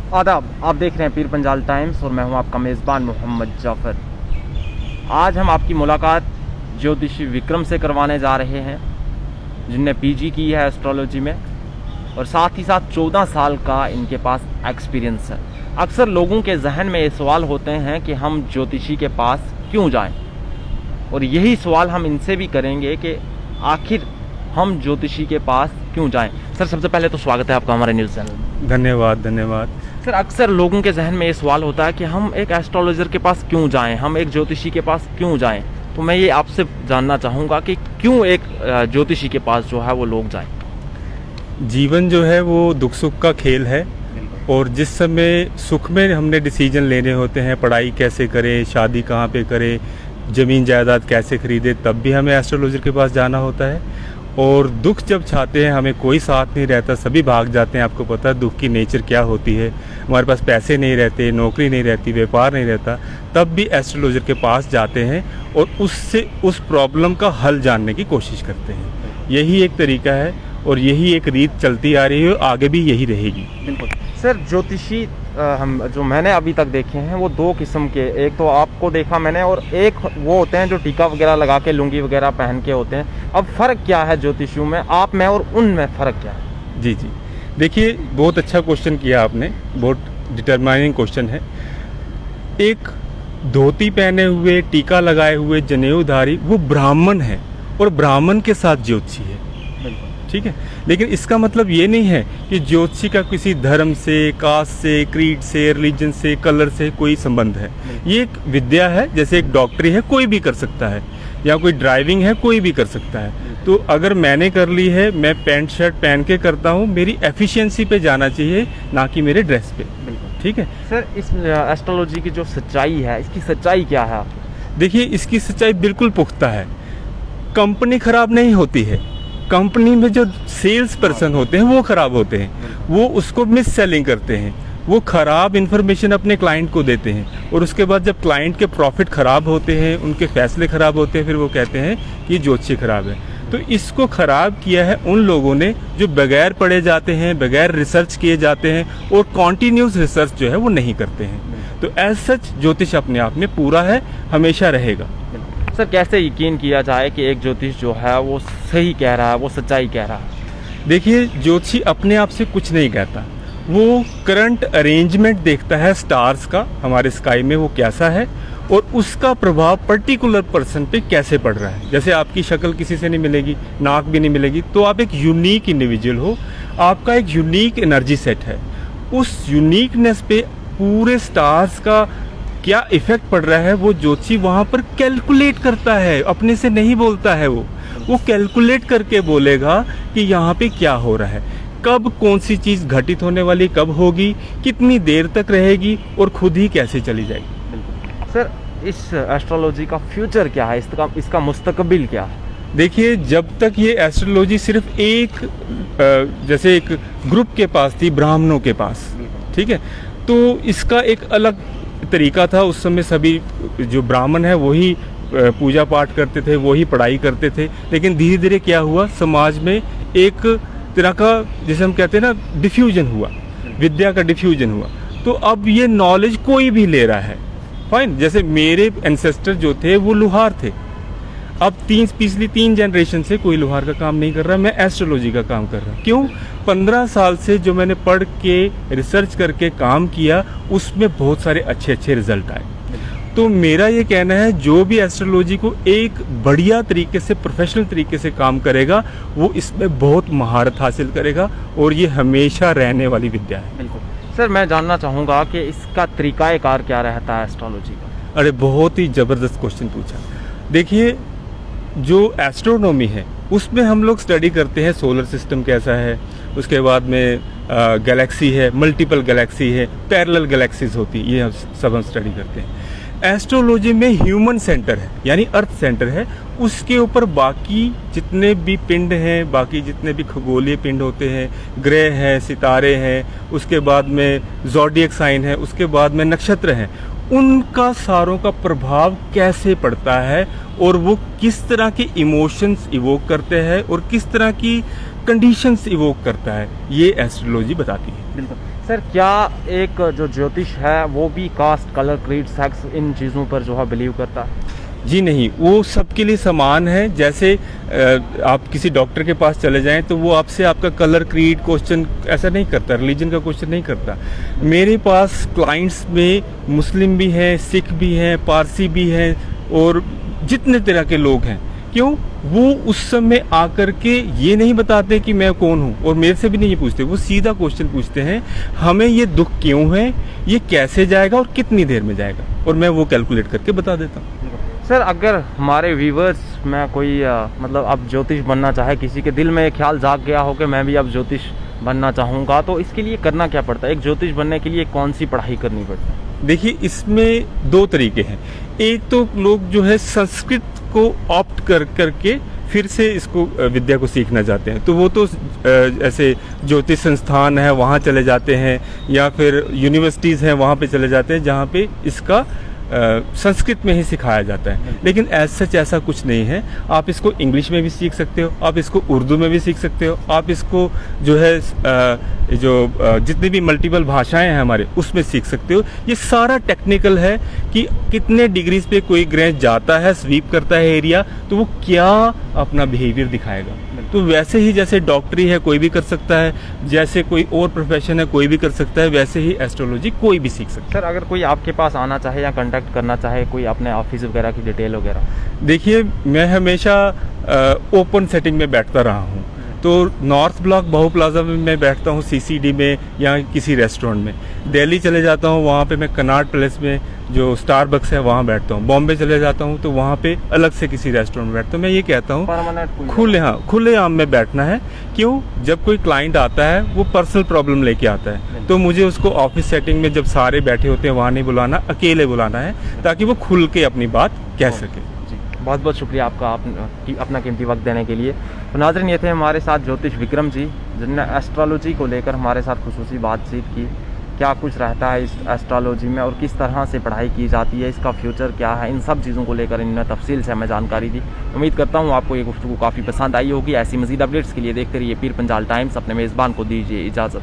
आदाब, आप देख रहे हैं पीर पंजाल टाइम्स और मैं हूं आपका मेज़बान मोहम्मद जाफ़र। आज हम आपकी मुलाकात ज्योतिषी विक्रम से करवाने जा रहे हैं, जिनने पीजी की है एस्ट्रोलॉजी में और साथ ही साथ 14 साल का इनके पास एक्सपीरियंस है। अक्सर लोगों के जहन में ये सवाल होते हैं कि हम ज्योतिषी के पास क्यों जाएं, और यही सवाल हम इनसे भी करेंगे कि आखिर हम ज्योतिषी के पास क्यों जाएं। सर, सबसे पहले तो स्वागत है आपका हमारे न्यूज़ चैनल में। धन्यवाद। सर, अक्सर लोगों के जहन में ये सवाल होता है कि हम एक एस्ट्रोलॉजर के पास क्यों जाएं, हम एक ज्योतिषी के पास क्यों जाएं। तो मैं ये आपसे जानना चाहूँगा कि क्यों एक ज्योतिषी के पास जो है वो लोग जाएं। जीवन जो है वो दुख सुख का खेल है, और जिस समय सुख में हमने डिसीजन लेने होते हैं, पढ़ाई कैसे करें, शादी कहाँ पे करें, ज़मीन जायदाद कैसे खरीदें, तब भी हमें एस्ट्रोलॉजर के पास जाना होता है। और दुख जब छाते हैं, हमें कोई साथ नहीं रहता, सभी भाग जाते हैं। आपको पता है दुख की नेचर क्या होती है। हमारे पास पैसे नहीं रहते, नौकरी नहीं रहती, व्यापार नहीं रहता, तब भी एस्ट्रोलॉजर के पास जाते हैं और उससे उस प्रॉब्लम का हल जानने की कोशिश करते हैं। यही एक तरीका है और यही एक रीत चलती आ रही है और आगे भी यही रहेगी। बिल्कुल सर, ज्योतिषी हम जो मैंने अभी तक देखे हैं वो दो किस्म के, एक तो आपको देखा मैंने और एक वो होते हैं जो टीका वगैरह लगा के लुंगी वगैरह पहन के होते हैं। अब फ़र्क क्या है ज्योतिषियों में, आप में और उनमें फ़र्क क्या है? जी, देखिए, बहुत अच्छा क्वेश्चन किया आपने, बहुत डिटरमाइनिंग क्वेश्चन है। एक धोती पहने हुए, टीका लगाए हुए जनेऊधारी वो ब्राह्मण है और ब्राह्मण के साथ ज्योतिषी है, ठीक है। लेकिन इसका मतलब ये नहीं है कि ज्योतिषी का किसी धर्म से, कास्ट से, क्रीड से, रिलीजन से, कलर से कोई संबंध है। ये एक विद्या है, जैसे एक डॉक्टरी है, कोई भी कर सकता है, या कोई ड्राइविंग है, कोई भी कर सकता है। तो अगर मैंने कर ली है, मैं पैंट शर्ट पहन के करता हूँ, मेरी एफिशिएंसी पे जाना चाहिए, ना कि मेरे ड्रेस पे, ठीक है। सर, इस एस्ट्रोलॉजी की जो सच्चाई है, इसकी सच्चाई क्या है? देखिए, इसकी सच्चाई बिल्कुल पुख्ता है। कंपनी खराब नहीं होती है, कंपनी में जो सेल्स पर्सन होते हैं वो खराब होते हैं, वो उसको मिस सेलिंग करते हैं, वो खराब इन्फॉर्मेशन अपने क्लाइंट को देते हैं, और उसके बाद जब क्लाइंट के प्रॉफिट खराब होते हैं, उनके फैसले खराब होते हैं, फिर वो कहते हैं कि ज्योतिषी खराब है। तो इसको खराब किया है उन लोगों ने जो बगैर पढ़े जाते हैं, बगैर रिसर्च किए जाते हैं, और कॉन्टिन्यूस रिसर्च जो है वो नहीं करते हैं। तो एज सच ज्योतिष अपने आप में पूरा है, हमेशा रहेगा। सर, कैसे यकीन किया जाए कि एक ज्योतिष जो है वो सही कह रहा है, वो सच्चाई कह रहा है? देखिए, ज्योतिषी अपने आप से कुछ नहीं कहता, वो करंट अरेंजमेंट देखता है स्टार्स का, हमारे स्काई में वो कैसा है, और उसका प्रभाव पर्टिकुलर पर्सन पे कैसे पड़ रहा है। जैसे आपकी शक्ल किसी से नहीं मिलेगी, नाक भी नहीं मिलेगी, तो आप एक यूनिक इंडिविजुअल हो, आपका एक यूनिक एनर्जी सेट है। उस यूनिकनेस पे पूरे स्टार्स का क्या इफेक्ट पड़ रहा है, वो ज्योतिषी वहाँ पर कैलकुलेट करता है, अपने से नहीं बोलता है। वो कैलकुलेट करके बोलेगा कि यहाँ पे क्या हो रहा है, कब कौन सी चीज़ घटित होने वाली, कब होगी, कितनी देर तक रहेगी, और खुद ही कैसे चली जाएगी। सर, इस एस्ट्रोलॉजी का फ्यूचर क्या है, इसका मुस्तकबिल क्या है? देखिए, जब तक ये एस्ट्रोलॉजी सिर्फ एक जैसे एक ग्रुप के पास थी, ब्राह्मणों के पास, ठीक है, तो इसका एक अलग तरीका था। उस समय सभी जो ब्राह्मण है वही पूजा पाठ करते थे, वही पढ़ाई करते थे। लेकिन धीरे धीरे क्या हुआ, समाज में एक तरह का, जैसे हम कहते हैं ना, डिफ्यूजन हुआ, विद्या का डिफ्यूजन हुआ। तो अब ये नॉलेज कोई भी ले रहा है, फाइन। जैसे मेरे एंसेस्टर जो थे वो लुहार थे, अब पिछली 3 जनरेशन से कोई लोहार का काम नहीं कर रहा, मैं एस्ट्रोलॉजी का काम कर रहा हूँ। क्यों? 15 साल से जो मैंने पढ़ के रिसर्च करके काम किया, उसमें बहुत सारे अच्छे रिजल्ट आए। तो मेरा ये कहना है, जो भी एस्ट्रोलॉजी को एक बढ़िया तरीके से, प्रोफेशनल तरीके से काम करेगा, वो इसमें बहुत महारत हासिल करेगा, और ये हमेशा रहने वाली विद्या है। बिल्कुल। सर, मैं जानना चाहूँगा कि इसका तरीक़ाकार क्या रहता है एस्ट्रोलॉजी का? अरे, बहुत ही ज़बरदस्त क्वेश्चन पूछा। देखिए, जो एस्ट्रोनॉमी है उसमें हम लोग स्टडी करते हैं सोलर सिस्टम कैसा है, उसके बाद में गैलेक्सी है, मल्टीपल गैलेक्सी है, पैरेलल गैलेक्सीज होती है, ये सब हम स्टडी करते हैं। एस्ट्रोलॉजी में ह्यूमन सेंटर है, यानी अर्थ सेंटर है, उसके ऊपर बाकी जितने भी पिंड हैं, बाकी जितने भी खगोलीय पिंड होते हैं, ग्रह हैं, सितारे हैं, उसके बाद में ज़ोडिएक साइन है, उसके बाद में नक्षत्र हैं, उनका सारों का प्रभाव कैसे पड़ता है, और वो किस तरह के इमोशंस इवोक करते हैं, और किस तरह की कंडीशंस इवोक करता है, ये एस्ट्रोलॉजी बताती है। बिल्कुल सर, क्या एक जो ज्योतिष है वो भी कास्ट, कलर, क्रीड, सेक्स, इन चीज़ों पर जो है बिलीव करता है? जी नहीं, वो सबके लिए समान है। जैसे आप किसी डॉक्टर के पास चले जाएं तो वो आपसे आपका कलर, क्रीड क्वेश्चन ऐसा नहीं करता, रिलीजन का क्वेश्चन नहीं करता। मेरे पास क्लाइंट्स में मुस्लिम भी हैं, सिख भी हैं, पारसी भी हैं और जितने तरह के लोग हैं। क्यों? वो उस समय आकर के ये नहीं बताते कि मैं कौन हूँ, और मेरे से भी नहीं ये पूछते, वो सीधा क्वेश्चन पूछते हैं, हमें ये दुख क्यों है, ये कैसे जाएगा और कितनी देर में जाएगा, और मैं वो कैलकुलेट करके बता देता हूँ। सर, अगर हमारे व्यूवर्स में कोई मतलब अब ज्योतिष बनना चाहे, किसी के दिल में ये ख्याल जाग गया हो कि मैं भी अब ज्योतिष बनना चाहूँगा, तो इसके लिए करना क्या पड़ता है? एक ज्योतिष बनने के लिए कौन सी पढ़ाई करनी पड़ती है? देखिए, इसमें दो तरीके हैं। एक तो लोग जो है संस्कृत को ऑप्ट करके फिर से इसको विद्या को सीखना चाहते हैं, तो वो तो ऐसे ज्योतिष संस्थान है वहाँ चले जाते हैं, या फिर यूनिवर्सिटीज़ हैं वहाँ पे चले जाते हैं जहाँ पे इसका संस्कृत में ही सिखाया जाता है। लेकिन एज सच ऐसा कुछ नहीं है। आप इसको इंग्लिश में भी सीख सकते हो, आप इसको उर्दू में भी सीख सकते हो, आप इसको जो है जितनी भी मल्टीपल भाषाएं हैं हमारे, उसमें सीख सकते हो। ये सारा टेक्निकल है कि कितने डिग्रीज पे कोई ग्रह जाता है, स्वीप करता है एरिया, तो वो क्या अपना बिहेवियर दिखाएगा। तो वैसे ही जैसे डॉक्टरी है कोई भी कर सकता है, जैसे कोई और प्रोफेशन है कोई भी कर सकता है, वैसे ही एस्ट्रोलॉजी कोई भी सीख सकता है। सर, अगर कोई आपके पास आना चाहे या कांटेक्ट करना चाहे, कोई अपने ऑफिस वगैरह की डिटेल वगैरह? देखिए, मैं हमेशा ओपन सेटिंग में बैठता रहा हूँ, तो नॉर्थ ब्लॉक बहू प्लाजा में मैं बैठता हूँ, सीसीडी में या किसी रेस्टोरेंट में। दिल्ली चले जाता हूँ, वहाँ पे मैं कनाट पैलेस में जो स्टारबक्स है वहाँ बैठता हूँ। बॉम्बे चले जाता हूँ तो वहाँ पे अलग से किसी रेस्टोरेंट में बैठता हूँ। मैं ये कहता हूँ खुले आम में बैठना है। क्यों? जब कोई क्लाइंट आता है वो पर्सनल प्रॉब्लम लेके आता है, तो मुझे उसको ऑफिस सेटिंग में जब सारे बैठे होते हैं वहाँ नहीं बुलाना, अकेले बुलाना है, ताकि वो खुल के अपनी बात कह सके। बहुत बहुत शुक्रिया आपका, अपना कीमती वक्त देने के लिए। तो नाज़रीन, ये थे हमारे साथ ज्योतिष विक्रम जी, जिन्होंने एस्ट्रोलॉजी को लेकर हमारे साथ खुसूसी बातचीत की। क्या कुछ रहता है इस एस्ट्रोलॉजी में और किस तरह से पढ़ाई की जाती है, इसका फ्यूचर क्या है, इन सब चीज़ों को लेकर इन्होंने तफसील से हमें जानकारी दी। उम्मीद करता हूँ आपको ये गुफ्तगू काफ़ी पसंद आई होगी। ऐसी मज़ीद अपडेट्स के लिए देखते रहिए पीर पंजाल टाइम्स। अपने मेज़बान को दीजिए इजाज़त।